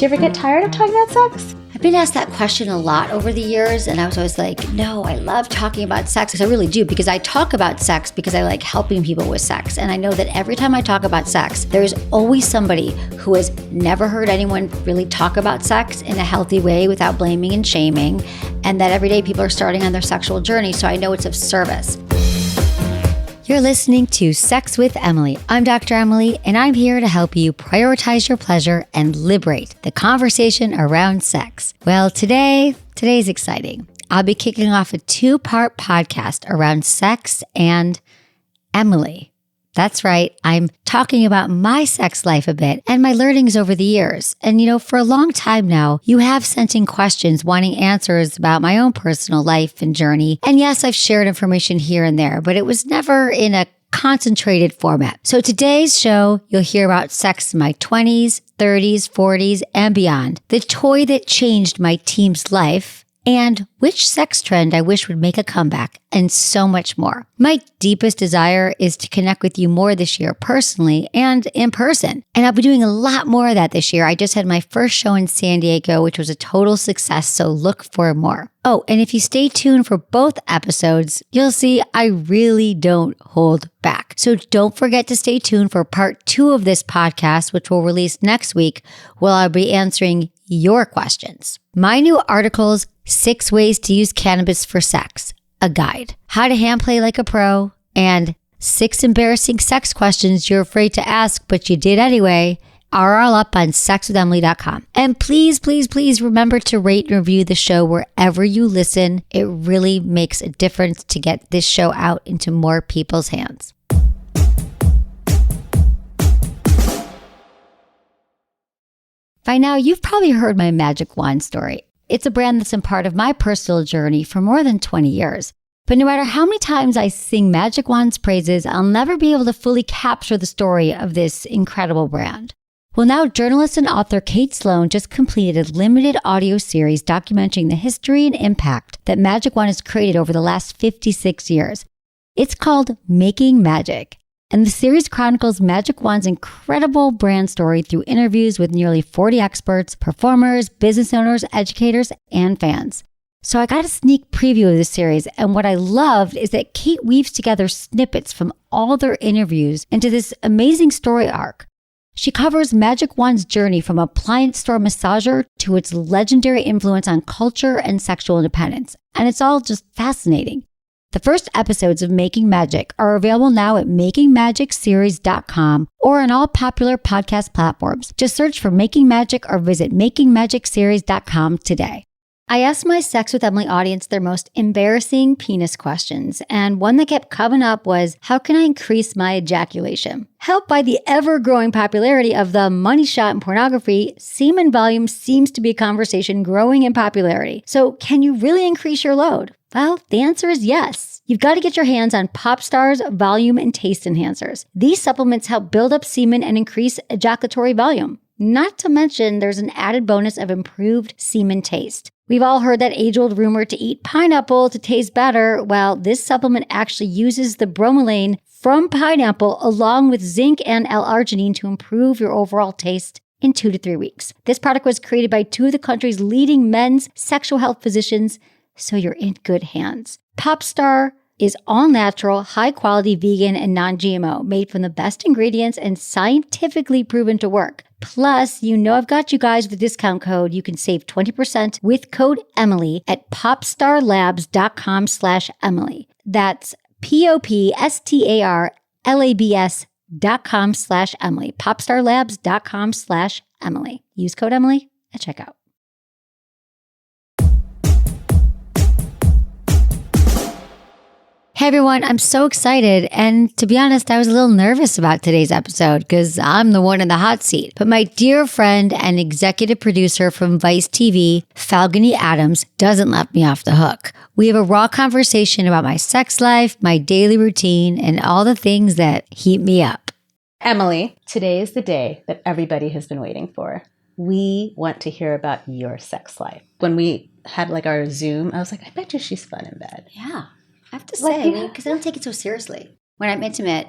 you ever get tired of talking about sex? I've been asked that question a lot over the years, and I was always like, no, I love talking about sex. I really do, because I talk about sex because I like helping people with sex. And I know that every time I talk about sex, there's always somebody who has never heard anyone really talk about sex in a healthy way without blaming and shaming, and that every day people are starting on their sexual journey. So I know it's of service. You're listening to Sex with Emily. I'm Dr. Emily, and I'm here to help you prioritize your pleasure and liberate the conversation around sex. Well, today's exciting. I'll be kicking off a 2-part podcast around sex and Emily. That's right. I'm talking about my sex life a bit and my learnings over the years. And for a long time now, you have sent in questions wanting answers about my own personal life and journey. And yes, I've shared information here and there, but it was never in a concentrated format. So today's show, you'll hear about sex in my 20s, 30s, 40s, and beyond, the toy that changed my team's life, and which sex trend I wish would make a comeback, and so much more. My deepest desire is to connect with you more this year personally and in person. And I'll be doing a lot more of that this year. I just had my first show in San Diego, which was a total success, so look for more. Oh, and if you stay tuned for both episodes, you'll see I really don't hold back. So don't forget to stay tuned for part 2 of this podcast, which will release next week, where I'll be answering your questions. My new articles, 6 Ways to Use Cannabis for Sex, a guide, how to handplay like a pro, and 6 embarrassing sex questions you're afraid to ask, but you did anyway, are all up on sexwithemily.com. And please, please, please remember to rate and review the show wherever you listen. It really makes a difference to get this show out into more people's hands. By now, you've probably heard my Magic Wand story. It's a brand that's been part of my personal journey for more than 20 years. But no matter how many times I sing Magic Wand's praises, I'll never be able to fully capture the story of this incredible brand. Well, now journalist and author Kate Sloan just completed a limited audio series documenting the history and impact that Magic Wand has created over the last 56 years. It's called Making Magic. And the series chronicles Magic Wand's incredible brand story through interviews with nearly 40 experts, performers, business owners, educators, and fans. So I got a sneak preview of the series, and what I loved is that Kate weaves together snippets from all their interviews into this amazing story arc. She covers Magic Wand's journey from appliance store massager to its legendary influence on culture and sexual independence, and it's all just fascinating. The first episodes of Making Magic are available now at makingmagicseries.com or on all popular podcast platforms. Just search for Making Magic or visit makingmagicseries.com today. I asked my Sex with Emily audience their most embarrassing penis questions, and one that kept coming up was, how can I increase my ejaculation? Helped by the ever-growing popularity of the money shot in pornography, semen volume seems to be a conversation growing in popularity. So can you really increase your load? Well, the answer is yes. You've got to get your hands on Popstar's volume and taste enhancers. These supplements help build up semen and increase ejaculatory volume. Not to mention, there's an added bonus of improved semen taste. We've all heard that age-old rumor to eat pineapple to taste better. Well, this supplement actually uses the bromelain from pineapple along with zinc and L-arginine to improve your overall taste in 2 to 3 weeks. This product was created by 2 of the country's leading men's sexual health physicians, so you're in good hands. Popstar is all-natural, high-quality, vegan, and non-GMO, made from the best ingredients and scientifically proven to work. Plus, I've got you guys with a discount code. You can save 20% with code Emily at popstarlabs.com/Emily. That's popstarlabs.com/Emily. popstarlabs.com/Emily. Use code Emily at checkout. Hey everyone, I'm so excited, and to be honest, I was a little nervous about today's episode because I'm the one in the hot seat. But my dear friend and executive producer from Vice TV, Falguni Adams, doesn't let me off the hook. We have a raw conversation about my sex life, my daily routine, and all the things that heat me up. Emily, today is the day that everybody has been waiting for. We want to hear about your sex life. When we had our Zoom, I was like, I bet you she's fun in bed. Yeah. I have to say, because I don't take it so seriously. When I'm intimate,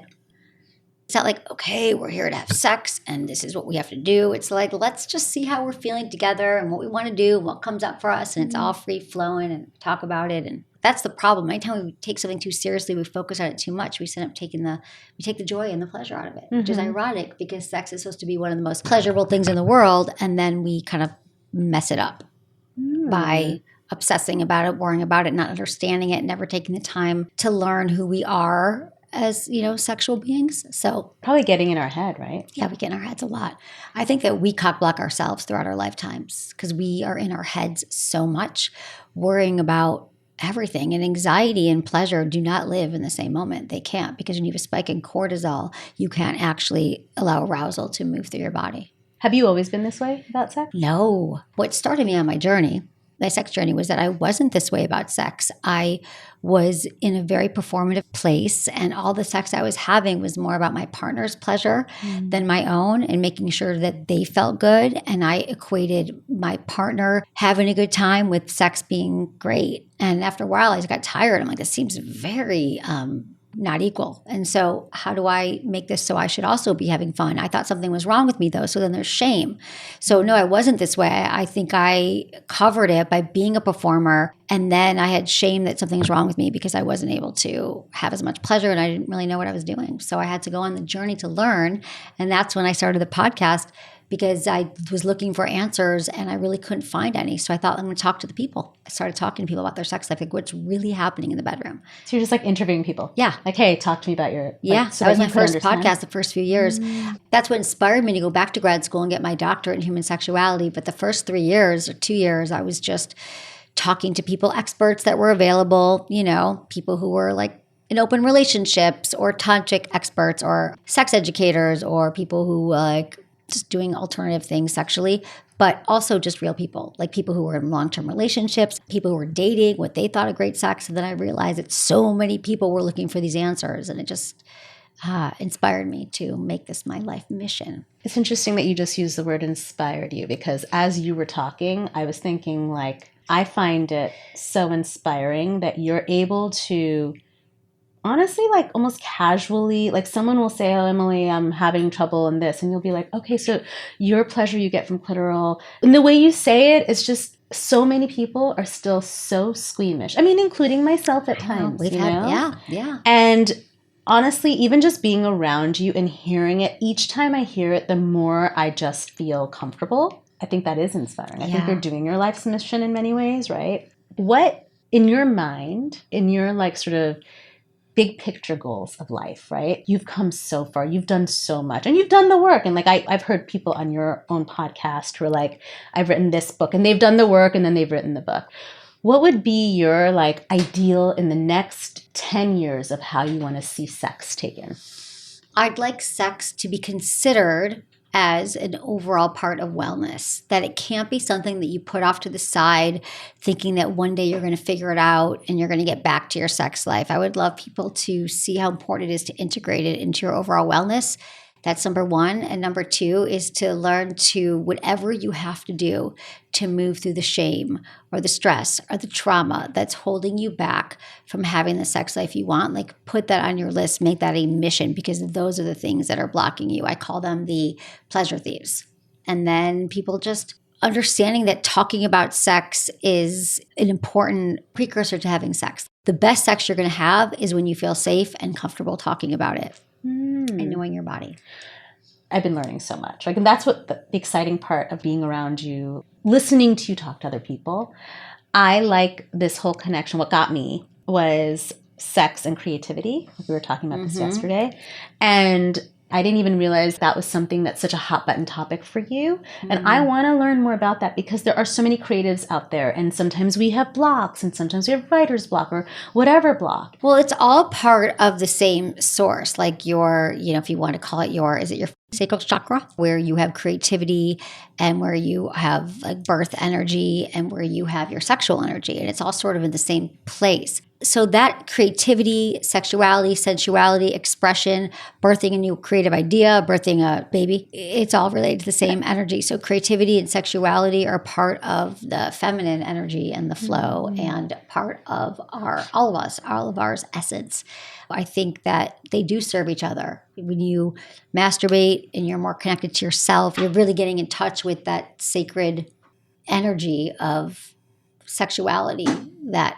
It's not like, okay, we're here to have sex and this is what we have to do. It's like, let's just see how we're feeling together and what we want to do and what comes up for us. And it's all free flowing and talk about it. And that's the problem. Anytime we take something too seriously, we focus on it too much. We end up we take the joy and the pleasure out of it, which is ironic because sex is supposed to be one of the most pleasurable things in the world. And then we kind of mess it up by obsessing about it, worrying about it, not understanding it, never taking the time to learn who we are as, sexual beings. So probably getting in our head, right? Yeah, we get in our heads a lot. I think that we cock block ourselves throughout our lifetimes because we are in our heads so much, worrying about everything. And anxiety and pleasure do not live in the same moment. They can't, because when you have a spike in cortisol, you can't actually allow arousal to move through your body. Have you always been this way about sex? No. What started me on my journey, my sex journey, was that I wasn't this way about sex. I was in a very performative place, and all the sex I was having was more about my partner's pleasure than my own, and making sure that they felt good. And I equated my partner having a good time with sex being great. And after a while, I just got tired. I'm like, this seems very not equal. And so how do I make this so I should also be having fun? I thought something was wrong with me though. So then there's shame. So no, I wasn't this way. I think I covered it by being a performer. And then I had shame that something was wrong with me because I wasn't able to have as much pleasure and I didn't really know what I was doing. So I had to go on the journey to learn. And that's when I started the podcast, because I was looking for answers and I really couldn't find any. So I thought, I'm going to talk to the people. I started talking to people about their sex life, like what's really happening in the bedroom. So you're just like interviewing people? Yeah. Like, hey, talk to me about your... So that was my first podcast the first few years. That's what inspired me to go back to grad school and get my doctorate in human sexuality. But the first 3 years or 2 years, I was just talking to people, experts that were available, people who were like in open relationships or tantric experts or sex educators or people who like just doing alternative things sexually, but also just real people, like people who were in long-term relationships, people who were dating, what they thought of great sex. And then I realized that so many people were looking for these answers, and it just inspired me to make this my life mission. It's interesting that you just used the word inspired you, because as you were talking, I was thinking like, I find it so inspiring that you're able to honestly, like almost casually, like someone will say, oh, Emily, I'm having trouble in this. And you'll be like, okay, so your pleasure you get from clitoral. And the way you say it, it's just so many people are still so squeamish. I mean, including myself at times, Yeah. And honestly, even just being around you and hearing it, each time I hear it, the more I just feel comfortable. I think that is inspiring. I think you're doing your life's mission in many ways, right? What in your mind, in your like sort of big picture goals of life, right? You've come so far. You've done so much and you've done the work. And like I've heard people on your own podcast who are like, I've written this book, and they've done the work and then they've written the book. What would be your like ideal in the next 10 years of how you want to see sex taken? I'd like sex to be considered as an overall part of wellness, that it can't be something that you put off to the side thinking that one day you're going to figure it out and you're going to get back to your sex life. I would love people to see how important it is to integrate it into your overall wellness. That's number one. And number two is to learn to, whatever you have to do to move through the shame or the stress or the trauma that's holding you back from having the sex life you want, like put that on your list, make that a mission, because those are the things that are blocking you. I call them the pleasure thieves. And then people just understanding that talking about sex is an important precursor to having sex. The best sex you're going to have is when you feel safe and comfortable talking about it. And knowing your body. I've been learning so much. Like, and that's what the exciting part of being around you, listening to you talk to other people. I like this whole connection. What got me was sex and creativity. We were talking about this yesterday. And I didn't even realize that was something that's such a hot button topic for you. And I want to learn more about that, because there are so many creatives out there. And sometimes we have blocks and sometimes we have writer's block or whatever block. Well, it's all part of the same source. Like your, if you want to call it is it your sacral chakra, where you have creativity and where you have like birth energy and where you have your sexual energy. And it's all sort of in the same place. So that creativity, sexuality, sensuality, expression, birthing a new creative idea, birthing a baby, it's all related to the same energy. So creativity and sexuality are part of the feminine energy and the flow and part of all of our essence. I think that they do serve each other. When you masturbate and you're more connected to yourself, you're really getting in touch with that sacred energy of sexuality that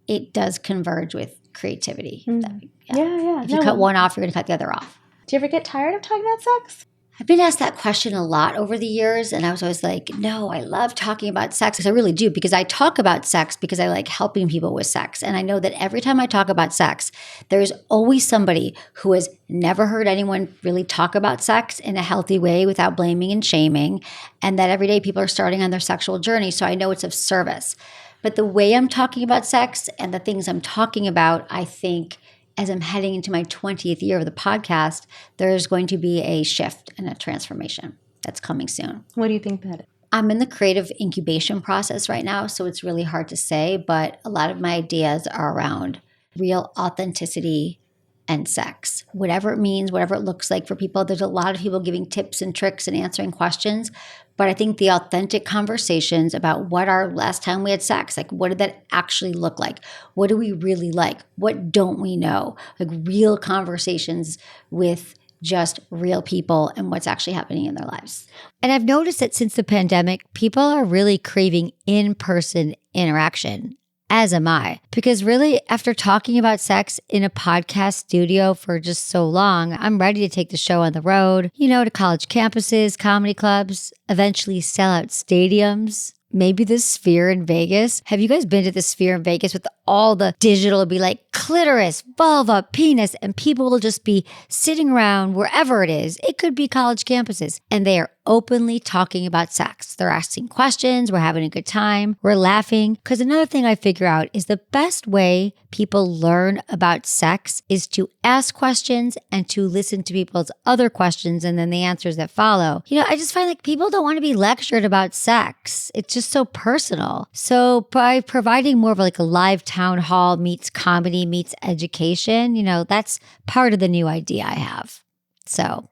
it does converge with creativity. Yeah. If you cut one off, you're going to cut the other off. Do you ever get tired of talking about sex? I've been asked that question a lot over the years, and I was always like, no, I love talking about sex. I really do, because I talk about sex because I like helping people with sex. And I know that every time I talk about sex, there's always somebody who has never heard anyone really talk about sex in a healthy way without blaming and shaming, and that every day people are starting on their sexual journey. So I know it's of service. But the way I'm talking about sex and the things I'm talking about, I think as I'm heading into my 20th year of the podcast, there's going to be a shift and a transformation that's coming soon. What do you think that is? I'm in the creative incubation process right now, so it's really hard to say, but a lot of my ideas are around real authenticity and sex. Whatever it means, whatever it looks like for people. There's a lot of people giving tips and tricks and answering questions, but I think the authentic conversations about what our last time we had sex, like what did that actually look like? What do we really like? What don't we know? Like real conversations with just real people and what's actually happening in their lives. And I've noticed that since the pandemic, people are really craving in-person interaction, as am I. Because really, after talking about sex in a podcast studio for just so long, I'm ready to take the show on the road, to college campuses, comedy clubs, eventually sell out stadiums. Maybe the Sphere in Vegas. Have you guys been to the Sphere in Vegas with all the digital? It'll be like clitoris, vulva, penis, and people will just be sitting around wherever it is. It could be college campuses. And they are openly talking about sex. They're asking questions. We're having a good time. We're laughing. Because another thing I figure out is the best way people learn about sex is to ask questions and to listen to people's other questions and then the answers that follow. I just find like people don't want to be lectured about sex. It's just so personal. So by providing more of like a live town hall meets comedy meets education, that's part of the new idea I have. So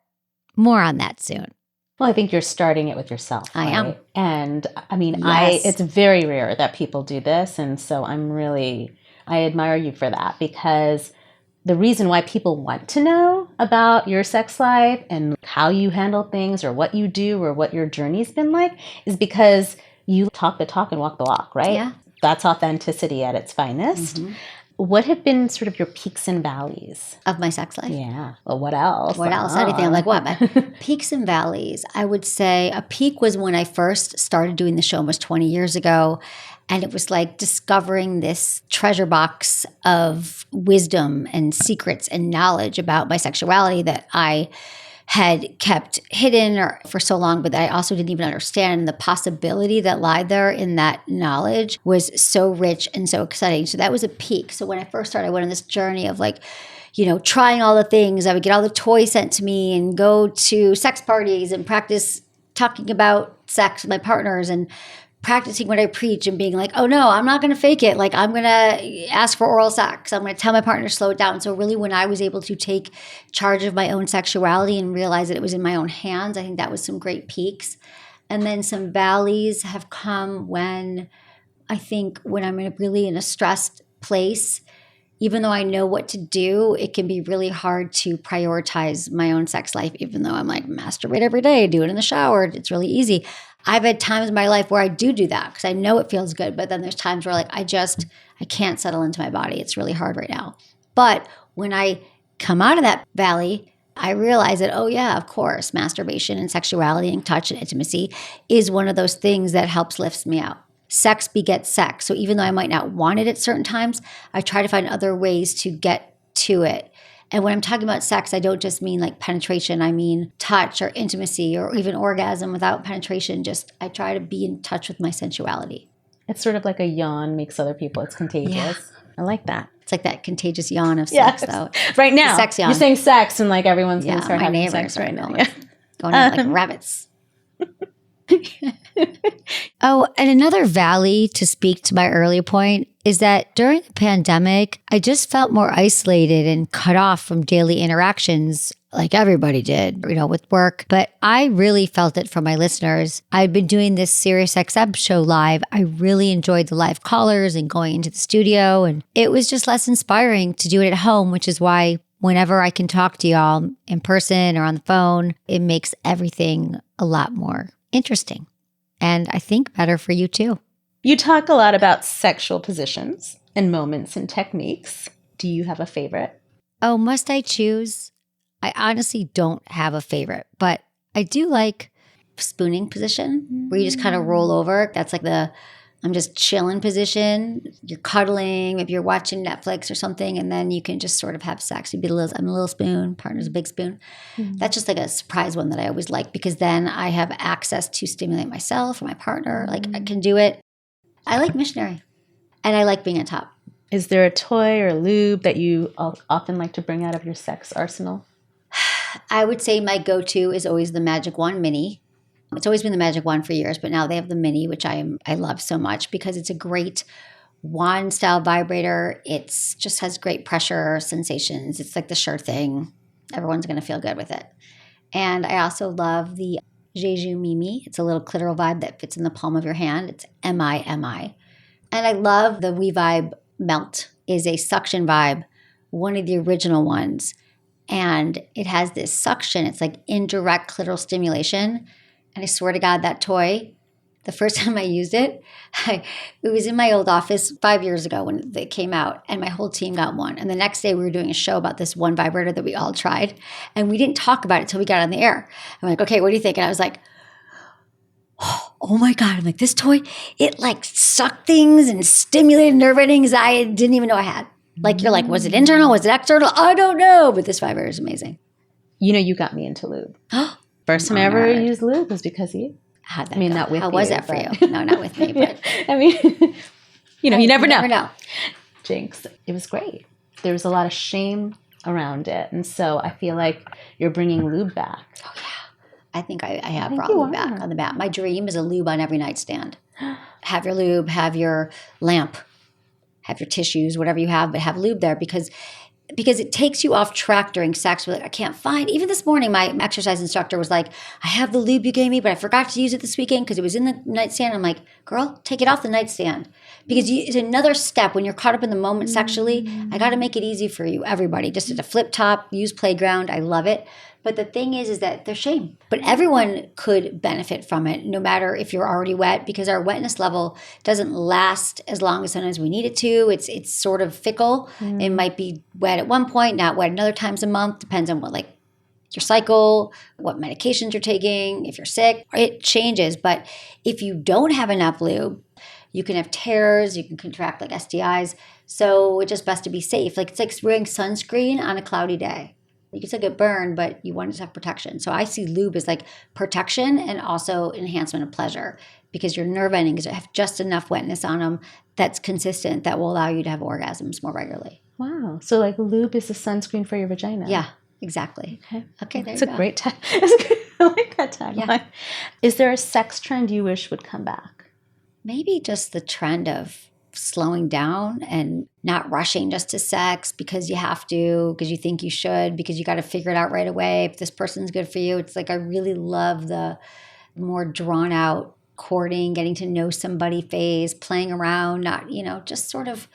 more on that soon. Well, I think you're starting it with yourself. I am. And I mean, Yes. it's very rare that people do this. And so I admire you for that, because the reason why people want to know about your sex life and how you handle things or what you do or what your journey's been like is because you talk the talk and walk the walk, right? Yeah. That's authenticity at its finest. Mm-hmm. What have been sort of your peaks and valleys of my sex life? Yeah. Well, what else? What else? Anything. I'm like, what? Peaks and valleys. I would say a peak was when I first started doing the show almost 20 years ago. And it was like discovering this treasure box of wisdom and secrets and knowledge about my sexuality that I had kept hidden for so long, but that I also didn't even understand. And the possibility that lied there in that knowledge was so rich and so exciting. So that was a peak. So when I first started, I went on this journey of like, trying all the things. I would get all the toys sent to me and go to sex parties and practice talking about sex with my partners and practicing what I preach and being like, oh no, I'm not going to fake it. Like I'm going to ask for oral sex. I'm going to tell my partner to slow it down. So really when I was able to take charge of my own sexuality and realize that it was in my own hands, I think that was some great peaks. And then some valleys have come when I'm really in a stressed place, even though I know what to do, it can be really hard to prioritize my own sex life, even though I'm like masturbate every day, do it in the shower. It's really easy. I've had times in my life where I do that because I know it feels good. But then there's times where like I can't settle into my body. It's really hard right now. But when I come out of that valley, I realize that, oh yeah, of course, masturbation and sexuality and touch and intimacy is one of those things that helps lifts me out. Sex begets sex. So even though I might not want it at certain times, I try to find other ways to get to it. And when I'm talking about sex, I don't just mean like penetration. I mean touch or intimacy or even orgasm without penetration. I try to be in touch with my sensuality. It's sort of like a yawn makes other people. It's contagious. Yeah. I like that. It's like that contagious yawn of sex, though. Right now, sex yawn. You're saying sex, and like everyone's going to start having sex right now. Going in like rabbits. Oh, and another valley to speak to my earlier point is that during the pandemic, I just felt more isolated and cut off from daily interactions like everybody did, with work. But I really felt it from my listeners. I've been doing this SiriusXM show live. I really enjoyed the live callers and going into the studio. And it was just less inspiring to do it at home, which is why whenever I can talk to y'all in person or on the phone, it makes everything a lot more interesting. And I think better for you too. You talk a lot about sexual positions and moments and techniques. Do you have a favorite? Oh, must I choose? I honestly don't have a favorite, but I do like spooning position where you just kind of roll over. That's like I'm just chilling position. You're cuddling, maybe you're watching Netflix or something, and then you can just sort of have sex. I'm a little spoon, partner's a big spoon. That's just like a surprise one that I always like because then I have access to stimulate myself or my partner. Like I can do it. I like missionary and I like being on top. Is there a toy or lube that you often like to bring out of your sex arsenal? I would say my go-to is always the Magic Wand Mini. It's always been the Magic Wand for years, but now they have the Mini, which I love so much because it's a great wand-style vibrator. It's just has great pressure sensations. It's like the sure thing. Everyone's going to feel good with it. And I also love the Jeju Mimi. It's a little clitoral vibe that fits in the palm of your hand. It's MI. And I love the We Vibe Melt. Is a suction vibe, one of the original ones. And it has this suction. It's like indirect clitoral stimulation. And I swear to God, that toy, the first time I used it, it was in my old office 5 years ago when it came out, and my whole team got one. And the next day we were doing a show about this one vibrator that we all tried. And we didn't talk about it until we got on the air. I'm like, okay, what do you think? And I was like, oh my God. I'm like, this toy, it like sucked things and stimulated nerve endings I didn't even know I had. Like, you're like, was it internal? Was it external? I don't know. But this vibrator is amazing. You got me into lube. First time I ever used lube was because of you. How'd that I mean, go? not with How you. was that for you? No, not with me. But I mean, you never know. Never know. Jinx. It was great. There was a lot of shame around it. And so I feel like you're bringing lube back. Oh, yeah. I think I have brought lube back on the bat. My dream is a lube on every nightstand. Have your lube, have your lamp, have your tissues, whatever you have, but have lube there because it takes you off track during sex. Like, I can't find, even this morning, my exercise instructor was like, I have the lube you gave me, but I forgot to use it this weekend because it was in the nightstand. I'm like, girl, take it off the nightstand because it's another step when you're caught up in the moment sexually. I got to make it easy for you, everybody. Just at a flip top, use Playground. I love it. But the thing is that there's shame. But everyone could benefit from it, no matter if you're already wet, because our wetness level doesn't last as long as sometimes we need it to. It's sort of fickle. It might be wet at one point, not wet another times a month. Depends on what, like, your cycle, what medications you're taking, if you're sick. It changes. But if you don't have enough lube, you can have tears, you can contract like STIs. So it's just best to be safe. Like, it's like wearing sunscreen on a cloudy day. You can still get burned, but you want to have protection. So I see lube as like protection and also enhancement of pleasure because your nerve endings have just enough wetness on them that's consistent that will allow you to have orgasms more regularly. Wow. So like lube is the sunscreen for your vagina. Yeah, exactly. Okay, there you go. It's a great tag. I like that tagline. Yeah. Is there a sex trend you wish would come back? Maybe just the trend of slowing down and not rushing just to sex because you have to, because you think you should, because you got to figure it out right away. If this person's good for you, it's like I really love the more drawn out courting, getting to know somebody phase, playing around, not, just sort of,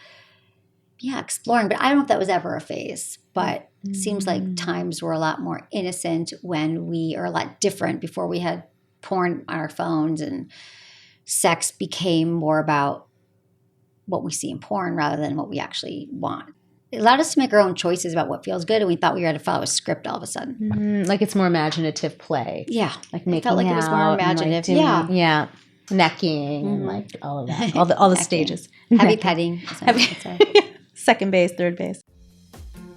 exploring. But I don't know if that was ever a phase, but it seems like times were a lot more innocent when we are a lot different before we had porn on our phones and sex became more about what we see in porn rather than what we actually want. It allowed us to make our own choices about what feels good, and we thought we had to follow a script all of a sudden. Like it's more imaginative play. Yeah. Like making felt like out. It was more imaginative. Like yeah. Necking and like all of that. All the stages. Heavy petting. Second base, third base.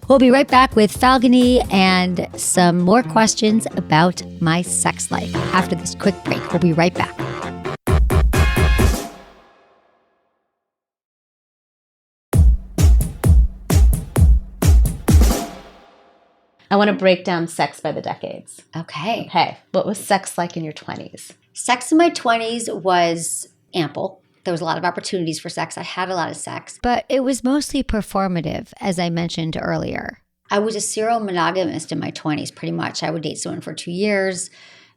We'll be right back with Falguni and some more questions about my sex life after this quick break. We'll be right back. I want to break down sex by the decades. Okay. What was sex like in your 20s? Sex in my 20s was ample. There was a lot of opportunities for sex. I had a lot of sex. But it was mostly performative, as I mentioned earlier. I was a serial monogamist in my 20s, pretty much. I would date someone for 2 years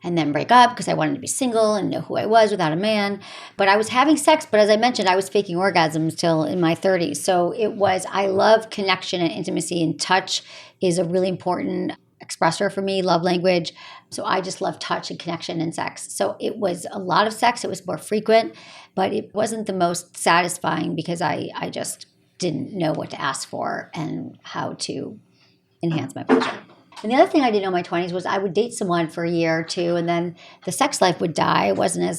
and then break up because I wanted to be single and know who I was without a man. But I was having sex, but as I mentioned, I was faking orgasms till in my 30s. So I love connection and intimacy, and touch is a really important expressor for me, love language. So I just love touch and connection and sex. So it was a lot of sex. It was more frequent, but it wasn't the most satisfying because I just didn't know what to ask for and how to enhance my pleasure. And the other thing I did in my 20s was I would date someone for a year or two, and then the sex life would die.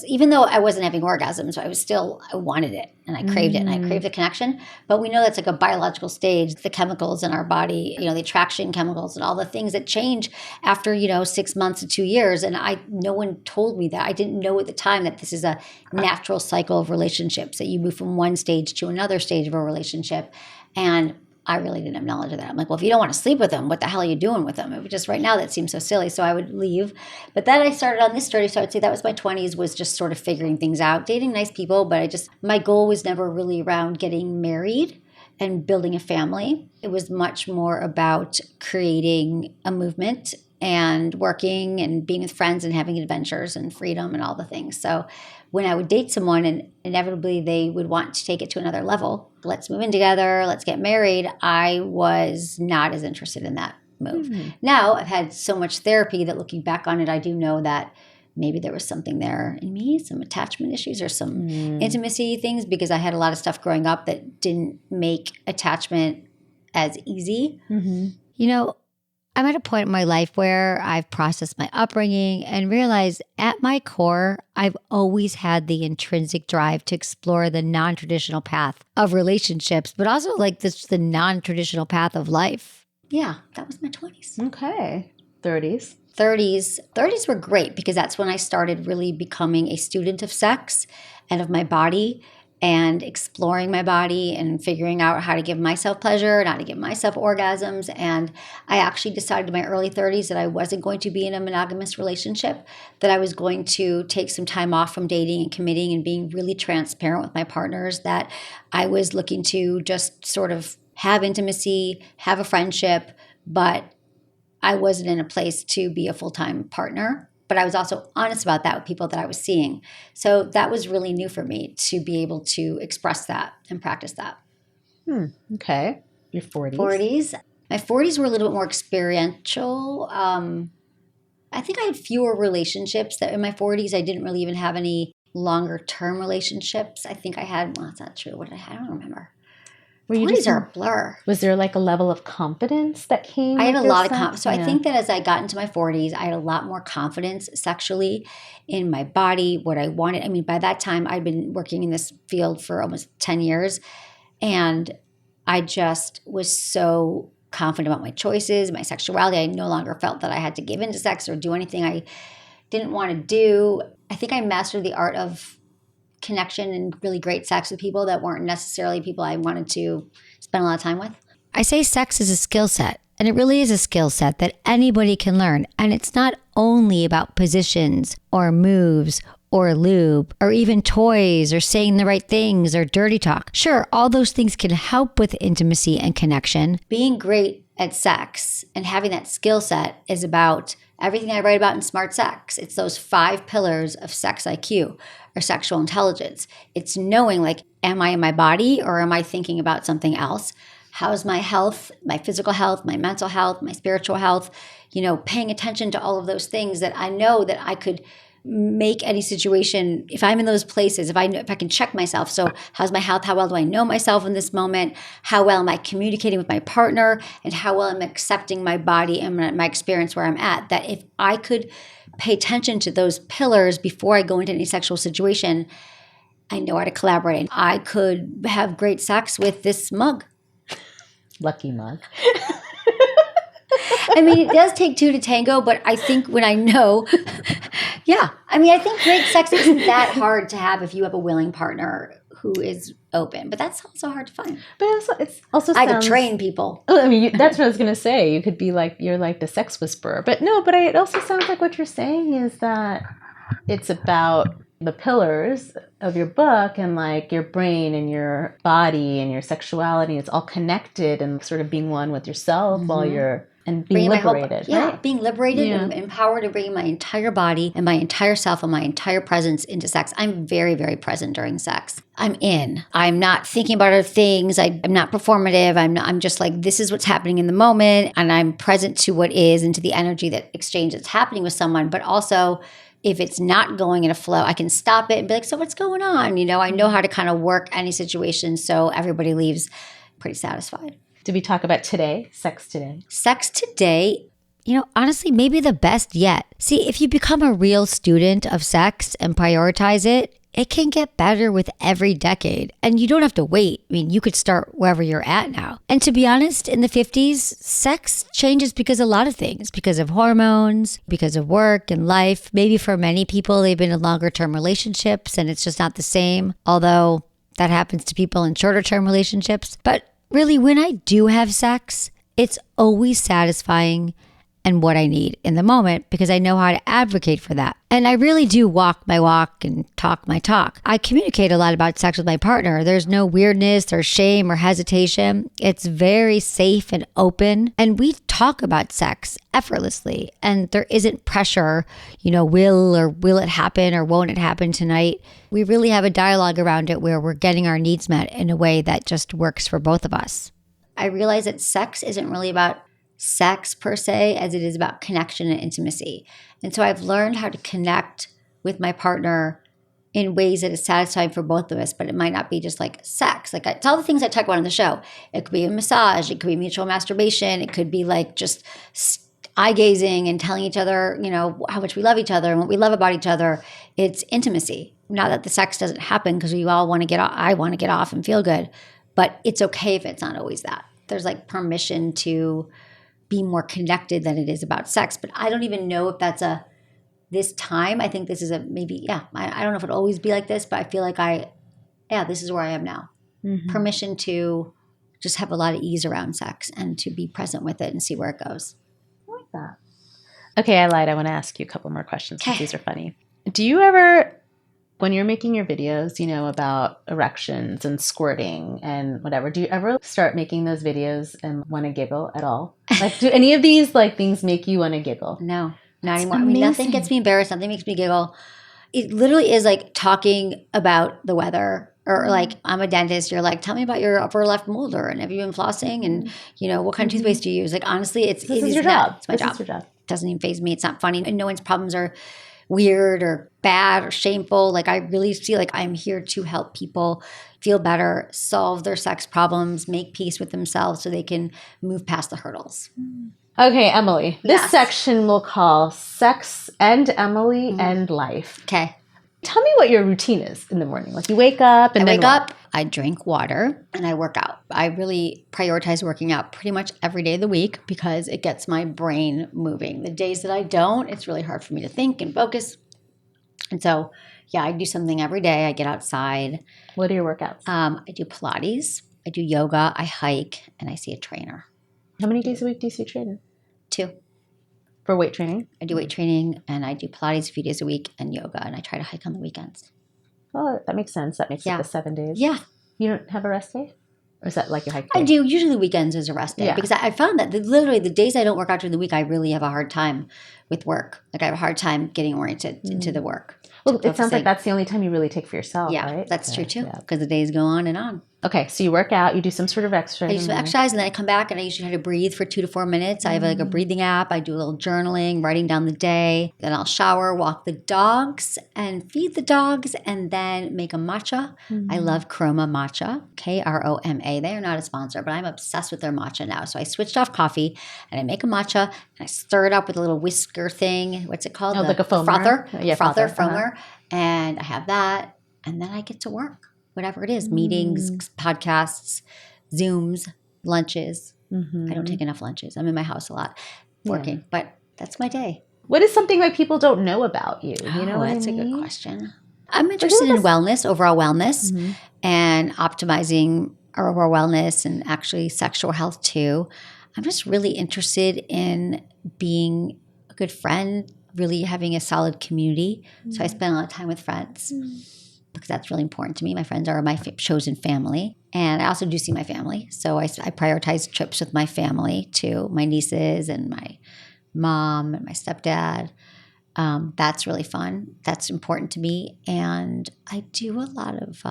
Even though I wasn't having orgasms, I wanted it, and I craved it, and I craved the connection. But we know that's like a biological stage, the chemicals in our body, the attraction chemicals and all the things that change after, 6 months to 2 years. And no one told me that. I didn't know at the time that this is a natural cycle of relationships, that you move from one stage to another stage of a relationship. And I really didn't have knowledge of that. I'm like, well, if you don't want to sleep with them, what the hell are you doing with them? It was just right now that seems so silly. So I would leave. But then I started on this journey. So I would say that was my 20s, was just sort of figuring things out, dating nice people. But my goal was never really around getting married and building a family. It was much more about creating a movement and working and being with friends and having adventures and freedom and all the things. So when I would date someone and inevitably they would want to take it to another level, let's move in together, let's get married, I was not as interested in that move. Mm-hmm. Now I've had so much therapy that looking back on it, I do know that maybe there was something there in me, some attachment issues or some intimacy things, because I had a lot of stuff growing up that didn't make attachment as easy. Mm-hmm. I'm at a point in my life where I've processed my upbringing and realized at my core, I've always had the intrinsic drive to explore the non-traditional path of relationships, but also the non-traditional path of life. Yeah, that was my 20s. Okay. 30s. 30s were great because that's when I started really becoming a student of sex and of my body, and exploring my body and figuring out how to give myself pleasure and how to give myself orgasms. And I actually decided in my early 30s that I wasn't going to be in a monogamous relationship, that I was going to take some time off from dating and committing and being really transparent with my partners, that I was looking to just sort of have intimacy, have a friendship, but I wasn't in a place to be a full-time partner. But I was also honest about that with people that I was seeing. So that was really new for me to be able to express that and practice that. Okay. Your 40s. My 40s were a little bit more experiential. I think I had fewer relationships. That in my 40s, I didn't really even have any longer term relationships. I think I had, well, that's not true. What did I have? I don't remember. 40s are a blur. Was there like a level of confidence that came? I had a lot of confidence. So I think that as I got into my 40s, I had a lot more confidence sexually in my body, what I wanted. I mean, by that time, I'd been working in this field for almost 10 years. And I just was so confident about my choices, my sexuality. I no longer felt that I had to give into sex or do anything I didn't want to do. I think I mastered the art of connection and really great sex with people that weren't necessarily people I wanted to spend a lot of time with. I say sex is a skill set, and it really is a skill set that anybody can learn. And it's not only about positions or moves or lube or even toys or saying the right things or dirty talk. Sure, all those things can help with intimacy and connection. Being great at sex and having that skill set is about everything I write about in Smart Sex. It's those 5 pillars of sex IQ or sexual intelligence. It's knowing, am I in my body or am I thinking about something else? How's my health, my physical health, my mental health, my spiritual health? Paying attention to all of those things that I know that I could make any situation, if I'm in those places, if I can check myself. So how's my health? How well do I know myself in this moment? How well am I communicating with my partner? And how well am I accepting my body and my experience where I'm at? That if I could pay attention to those pillars before I go into any sexual situation, I know how to collaborate. I could have great sex with this mug. Lucky mug. I mean, it does take 2 to tango, but I think when I know, yeah. I mean, I think great sex isn't that hard to have if you have a willing partner who is open. But that's also hard to find. But it's also I could train people. Oh, I mean, that's what I was going to say. You could be you're like the sex whisperer. But no, but it also sounds like what you're saying is that it's about the pillars of your book and like your brain and your body and your sexuality. It's all connected and sort of being one with yourself while you're and being liberated. Right? Being liberated and empowered and bringing my entire body and my entire self and my entire presence into sex. I'm very, very present during sex. I'm in. I'm not thinking about other things. I'm not performative. I'm just like, this is what's happening in the moment. And I'm present to what is and to the energy that exchange that's happening with someone. But also, if it's not going in a flow, I can stop it and be like, so what's going on? You know, I know how to kind of work any situation so everybody leaves pretty satisfied. Did we talk about today? Sex today? Sex today, you know, honestly, maybe the best yet. See, if you become a real student of sex and prioritize it, it can get better with every decade. And you don't have to wait. I mean, you could start wherever you're at now. And to be honest, in the 50s, sex changes because of a lot of things, because of hormones, because of work and life. Maybe for many people, they've been in longer term relationships and it's just not the same. Although that happens to people in shorter term relationships. But really, when I do have sex, it's always satisfying and what I need in the moment because I know how to advocate for that. And I really do walk my walk and talk my talk. I communicate a lot about sex with my partner. There's no weirdness or shame or hesitation. It's very safe and open. And we talk about sex effortlessly. And there isn't pressure, you know, will it happen or won't it happen tonight? We really have a dialogue around it where we're getting our needs met in a way that just works for both of us. I realize that sex isn't really about sex per se as it is about connection and intimacy. And so I've learned how to connect with my partner in ways that is satisfying for both of us, but it might not be just like sex. Like it's all the things I talk about on the show. It could be a massage. It could be mutual masturbation. It could be like just eye gazing and telling each other, you know, how much we love each other and what we love about each other. It's intimacy. Not that the sex doesn't happen because we all want to get off. I want to get off and feel good, but it's okay if it's not always that. There's like permission to be more connected than it is about sex. But I don't even know if that's this time. I think this is I don't know if it'll always be like this, but I feel like this is where I am now. Mm-hmm. Permission to just have a lot of ease around sex and to be present with it and see where it goes. I like that. Okay, I lied. I want to ask you a couple more questions because these are funny. Do you ever, when you're making your videos, you know, about erections and squirting and whatever, do you ever start making those videos and want to giggle at all? Like, do any of these like things make you want to giggle? No, not anymore. Amazing. I mean, nothing gets me embarrassed. Nothing makes me giggle. It literally is like talking about the weather or like I'm a dentist. You're like, tell me about your upper left molar and have you been flossing and, you know, what kind of toothpaste do you use? Like, honestly, it is your job. It's my job. Is your job. It doesn't even faze me. It's not funny. And no one's problems are weird or bad or shameful. Like I really feel like I'm here to help people feel better, solve their sex problems, make peace with themselves so they can move past the hurdles. Okay, Emily. This section we'll call Sex and Emily and Life. Okay. Tell me what your routine is in the morning. Like you wake up and I drink water and I work out. I really prioritize working out pretty much every day of the week because it gets my brain moving. The days that I don't, it's really hard for me to think and focus. And so, I do something every day. I get outside. What are your workouts? I do Pilates. I do yoga. I hike and I see a trainer. How many days a week do you see a trainer? 2. For weight training? I do weight training and I do Pilates a few days a week and yoga and I try to hike on the weekends. Oh, that makes sense. That makes it the 7 days. Yeah. You don't have a rest day? Or is that like your hike day? I do. Usually weekends is a rest day because I found that literally the days I don't work out during the week, I really have a hard time with work. Like I have a hard time getting oriented into the work. Well, it sounds like that's the only time you really take for yourself, right? That's true too because the days go on and on. Okay, so you work out, you do some sort of exercise. I do some exercise and then I come back and I usually try to breathe for 2 to 4 minutes. I have like a breathing app. I do a little journaling, writing down the day. Then I'll shower, walk the dogs and feed the dogs and then make a matcha. I love Chroma matcha, Kroma. They are not a sponsor, but I'm obsessed with their matcha now. So I switched off coffee and I make a matcha and I stir it up with a little whisker thing. What's it called? Like a foamer. Frother. Yeah, frother, foamer. And I have that and then I get to work. Whatever it is, meetings, podcasts, Zooms, lunches. I don't take enough lunches. I'm in my house a lot working, but that's my day. What is something that people don't know about you? You know that's a good question. I'm interested in wellness, overall wellness, and optimizing our overall wellness and actually sexual health too. I'm just really interested in being a good friend really having a solid community. So I spend a lot of time with friends because that's really important to me. My friends are my chosen family. And I also do see my family. So I prioritize trips with my family too, my nieces and my mom and my stepdad. That's really fun. That's important to me. And I do a lot of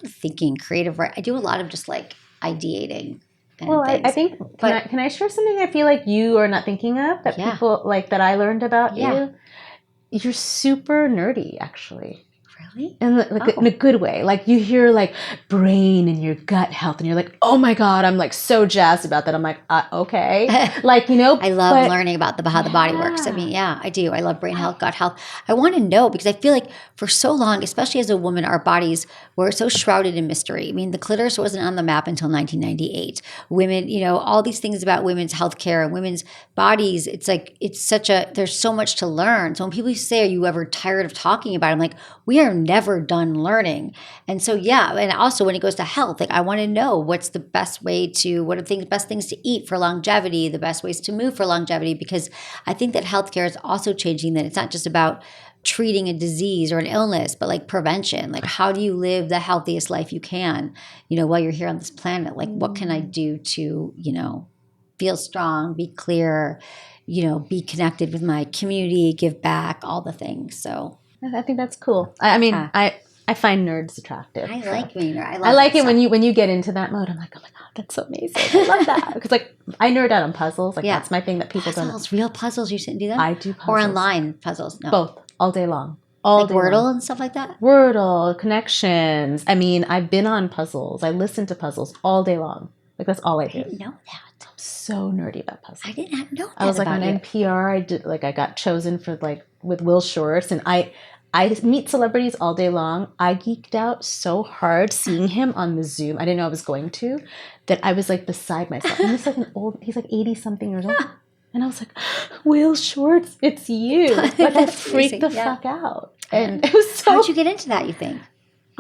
thinking, creative. I do a lot of just like ideating. Well, I think, can I share something I feel like you are not thinking of that people like that I learned about you? You're super nerdy, actually. Really? And like in a good way. Like you hear like brain and your gut health and you're like, oh my God, I'm like so jazzed about that. I'm like, okay. Like, you know. I love learning about how the body works. I mean, yeah, I do. I love brain health, gut health. I want to know because I feel like for so long, especially as a woman, our bodies were so shrouded in mystery. I mean, the clitoris wasn't on the map until 1998. Women, you know, all these things about women's healthcare and women's bodies, it's like, there's so much to learn. So when people say, are you ever tired of talking about it? I'm like, we are never done learning. And so, yeah. And also when it goes to health, like I want to know what's the best way to, what are the best things to eat for longevity, the best ways to move for longevity, because I think that healthcare is also changing, that it's not just about treating a disease or an illness, but like prevention. Like how do you live the healthiest life you can, you know, while you're here on this planet? Like what can I do to, you know, feel strong, be clear, you know, be connected with my community, give back, all the things. So I think that's cool. I mean, I find nerds attractive. I like being nerd. I like it when you get into that mode. I'm like, oh my God, that's so amazing. I love that. Because like I nerd out on puzzles. Like that's my thing that people don't. Real puzzles. You shouldn't do them? I do puzzles. Or online puzzles? No. Both. All day long. All day Wordle long. And stuff like that? Wordle, connections. I mean, I've been on puzzles. I listen to puzzles all day long. Like that's all I do. I didn't know that. I'm so nerdy about puzzles. I didn't know that. I was like on NPR. I got chosen for like with Will Shortz, and I meet celebrities all day long. I geeked out so hard seeing him on the Zoom. I didn't know I was going to, that I was like beside myself. And he's like he's like 80 something years old. And I was like, Will Shortz, it's you. Like I freaked the fuck out. And it was so. How'd you get into that, you think?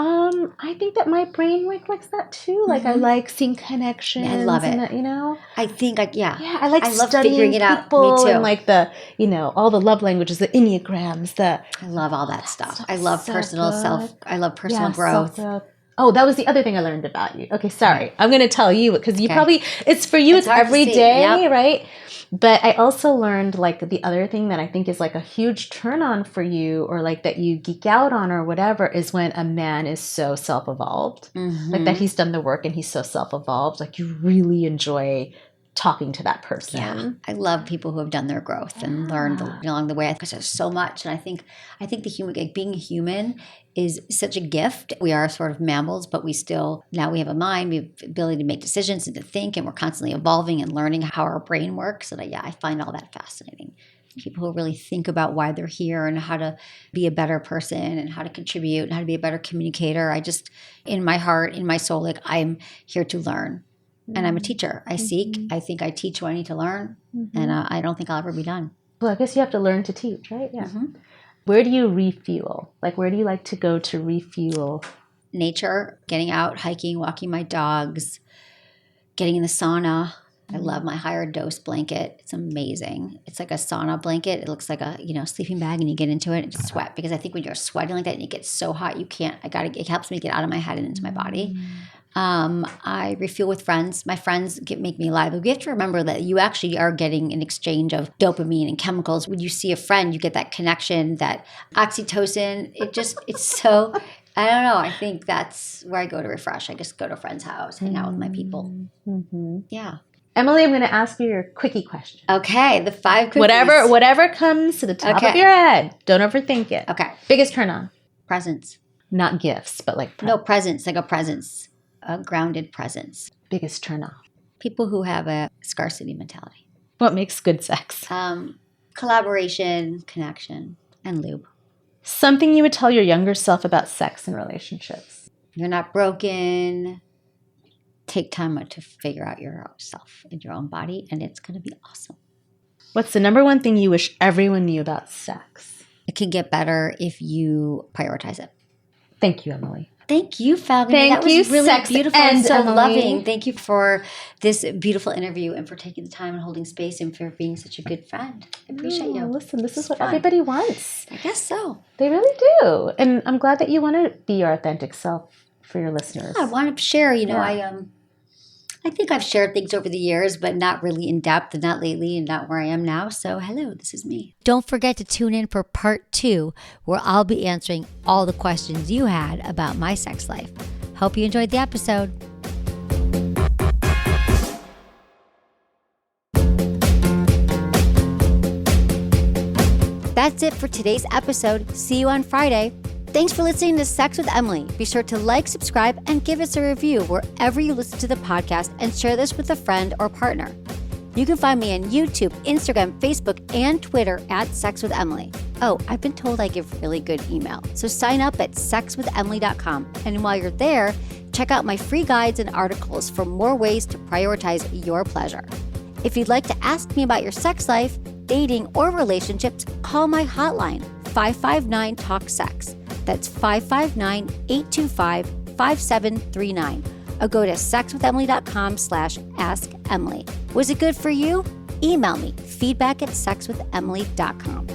I think that my brain likes that too. Like I like seeing connections. Yeah, I love it. And that, you know. I think Yeah, I like love studying figuring it out. people. Me too. And like the, you know, all the love languages, the enneagrams, I love all that stuff. I love personal self. I love personal growth. Self-growth. Oh, that was the other thing I learned about you. Okay, sorry. I'm going to tell you because you probably, it's for you, it's every day, right? But I also learned like the other thing that I think is like a huge turn on for you, or like that you geek out on or whatever, is when a man is so self-evolved. Like that he's done the work and he's so self-evolved. Like you really enjoy talking to that person. Yeah, I love people who have done their growth and learned along the way, because there's so much. And I think the human, like being a human is such a gift. We are sort of mammals, but now we have a mind, we have the ability to make decisions and to think, and we're constantly evolving and learning how our brain works. And I find all that fascinating. People who really think about why they're here and how to be a better person and how to contribute and how to be a better communicator. I just, in my heart, in my soul, like I'm here to learn. And I'm a teacher. I seek. I think I teach what I need to learn. And I don't think I'll ever be done. Well, I guess you have to learn to teach, right? Yeah. Where do you refuel? Like, where do you like to go to refuel? Nature, getting out, hiking, walking my dogs, getting in the sauna. I love my higher dose blanket. It's amazing. It's like a sauna blanket. It looks like a, sleeping bag, and you get into it and just sweat. Because I think when you're sweating like that and it gets so hot, it helps me get out of my head and into my body. I refuel with friends. My friends make me alive. But we have to remember that you actually are getting an exchange of dopamine and chemicals. When you see a friend, you get that connection, that oxytocin. It's so, I don't know. I think that's where I go to refresh. I just go to a friend's house, hang out with my people. Yeah. Emily, I'm going to ask you your quickie question. Okay. The 5 quickies. Whatever comes to the top of your head. Don't overthink it. Okay. Biggest turn on? Presents. Not gifts, but like No, presents. Like a presence. A grounded presence. Biggest turn off? People who have a scarcity mentality. What makes good sex? Collaboration, connection, and lube. Something you would tell your younger self about sex and relationships. You're not broken. Take time to figure out yourself and your own body, and it's going to be awesome. What's the number one thing you wish everyone knew about sex? It can get better if you prioritize it. Thank you, Emily. Thank you, Falguni. Thank that you, was really Sex beautiful and and so Emily. loving. Thank you for this beautiful interview and for taking the time and holding space and for being such a good friend. I appreciate you. Listen, this is what fun. everybody wants. I guess so. They really do. And I'm glad that you want to be your authentic self for your listeners. I want to share, I think I've shared things over the years, but not really in depth and not lately and not where I am now. So hello, this is me. Don't forget to tune in for part 2, where I'll be answering all the questions you had about my sex life. Hope you enjoyed the episode. That's it for today's episode. See you on Friday. Thanks for listening to Sex with Emily. Be sure to like, subscribe, and give us a review wherever you listen to the podcast, and share this with a friend or partner. You can find me on YouTube, Instagram, Facebook, and Twitter at Sex with Emily. Oh, I've been told I give really good email. So sign up at sexwithemily.com. And while you're there, check out my free guides and articles for more ways to prioritize your pleasure. If you'd like to ask me about your sex life, dating, or relationships, call my hotline, 559-TALK-SEX. That's 559-825-5739. Or go to sexwithemily.com/askemily. Was it good for you? Email me, feedback@sexwithemily.com.